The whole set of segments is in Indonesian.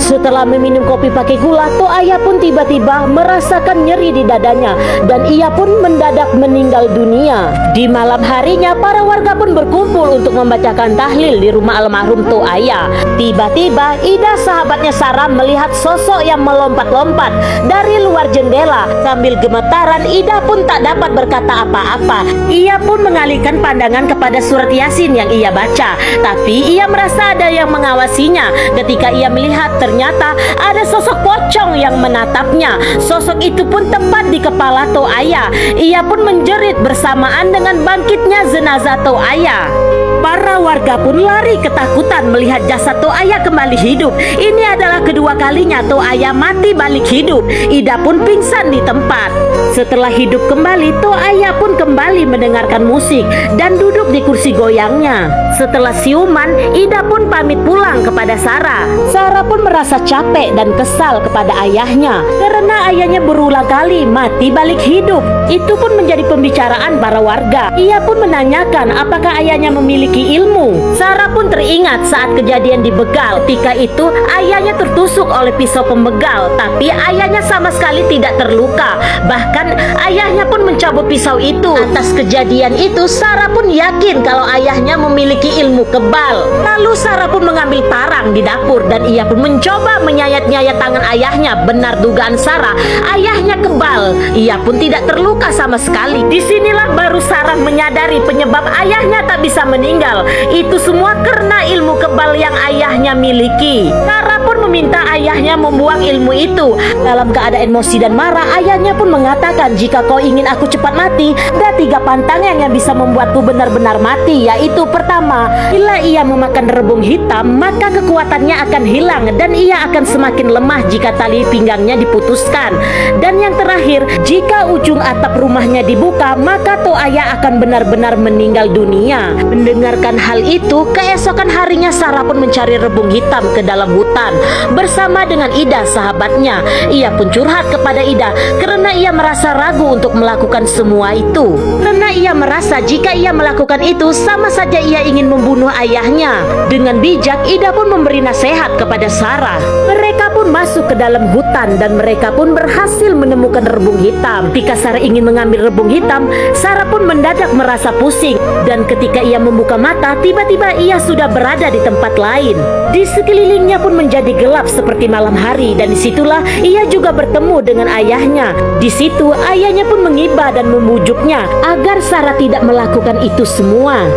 Setelah meminum kopi pakai gula, Toaya pun tiba-tiba merasakan nyeri di dadanya dan ia pun mendadak meninggal dunia. Di malam harinya, para warga pun berkumpul untuk membacakan tahlil di rumah almarhum Toaya. Tiba-tiba Ida, sahabatnya Sarah, melihat sosok yang melompat-lompat dari luar jendela. Sambil gemetaran, Ida pun tak dapat berkata apa-apa. Ia pun mengalihkan pandangan kepada surat Yasin yang ia baca, tapi ia merasa ada yang mengawasinya. Ketika ia melihat, ternyata ada sosok pocong yang menatapnya. Sosok itu pun tepat di kepala Toaya. Ia pun menjerit bersamaan dengan bangkitnya jenazah Toaya. Para warga pun lari ketakutan melihat jasad Toaya kembali hidup. Ini adalah kedua kalinya Toaya mati balik hidup. Ida pun pingsan di tempat. Setelah hidup kembali, Toaya pun kembali mendengarkan musik dan duduk di kursi goyangnya. Setelah siuman, Ida pun pamit pulang kepada Sarah. Sarah pun merasa capek dan kesal kepada ayahnya karena ayahnya berulang kali mati balik hidup. Itu pun menjadi pembicaraan para warga. Ia pun menanyakan apakah ayahnya memiliki ilmu. Sarah pun teringat saat kejadian di Begal. Ketika itu ayahnya tertusuk oleh pisau pembegal, tapi ayahnya sama sekali tidak terluka. Bahkan ayahnya pun mencabut pisau itu. Atas kejadian itu, Sarah pun yakin kalau ayahnya memiliki ilmu kebal. Lalu Sarah pun mengambil parang di dapur dan ia pun mencoba menyayat-nyayat tangan ayahnya. Benar dugaan Sarah, ayahnya kebal. Ia pun tidak terluka sama sekali. Disinilah baru Sarah menyadari penyebab ayahnya tak bisa meninggal. Itu semua karena ilmu kebal yang ayahnya miliki. Sarah pun meminta ayahnya membuang ilmu itu. Dalam keadaan emosi dan marah, ayahnya pun mengatakan, jika kau ingin aku cepat mati, ada 3 pantangan yang bisa membuatku benar-benar mati, yaitu pertama, bila ia memakan rebung hitam, maka kekuatannya akan hilang dan ia akan semakin lemah jika tali pinggangnya diputuskan. Dan yang terakhir, jika ujung atap rumahnya dibuka, maka Toaya akan benar-benar meninggal dunia. Mendengarkan hal itu, keesokan harinya Sarah pun mencari rebung hitam ke dalam hutan bersama dengan Ida, sahabatnya. Ia pun curhat kepada Ida karena ia merasa ragu untuk melakukan semua itu. Karena ia merasa jika ia melakukan itu sama saja ia ingin membunuh ayahnya. Dengan bijak, Ida pun memberi nasihat kepada Sarah. Mereka pun masuk ke dalam hutan dan mereka pun berhasil menemukan rebung hitam. Ketika Sarah ingin mengambil rebung hitam, Sarah pun mendadak merasa pusing dan ketika ia membuka mata, tiba-tiba ia sudah berada di tempat lain. Di sekelilingnya pun menjadi gelap seperti malam hari dan disitulah ia juga bertemu dengan ayahnya. Di situ ayahnya pun mengiba dan membujuknya agar Sarah tidak melakukan itu semua.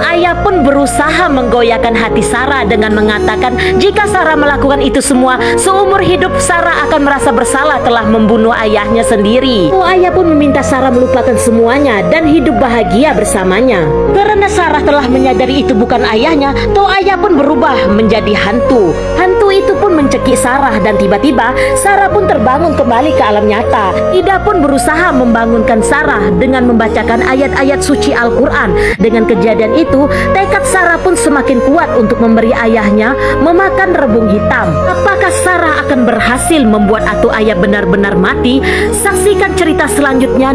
Ayah pun berusaha menggoyahkan hati Sarah dengan mengatakan jika Sarah melakukan itu semua, seumur hidup Sarah akan merasa bersalah telah membunuh ayahnya sendiri. Ayah pun meminta Sarah melupakan semuanya dan hidup bahagia bersamanya. Karena Sarah telah menyadari itu bukan ayahnya, Ayah pun berubah menjadi hantu. Hantu itu pun mencekik Sarah dan tiba-tiba Sarah pun terbangun kembali ke alam nyata. Ida pun berusaha membangunkan Sarah dengan membacakan ayat-ayat suci Al-Quran. Dengan kejadian itu, tekad Sarah pun semakin kuat untuk memberi ayahnya memakan rebung hitam. Apakah Sarah akan berhasil membuat Ayah benar-benar mati? Saksikan cerita selanjutnya.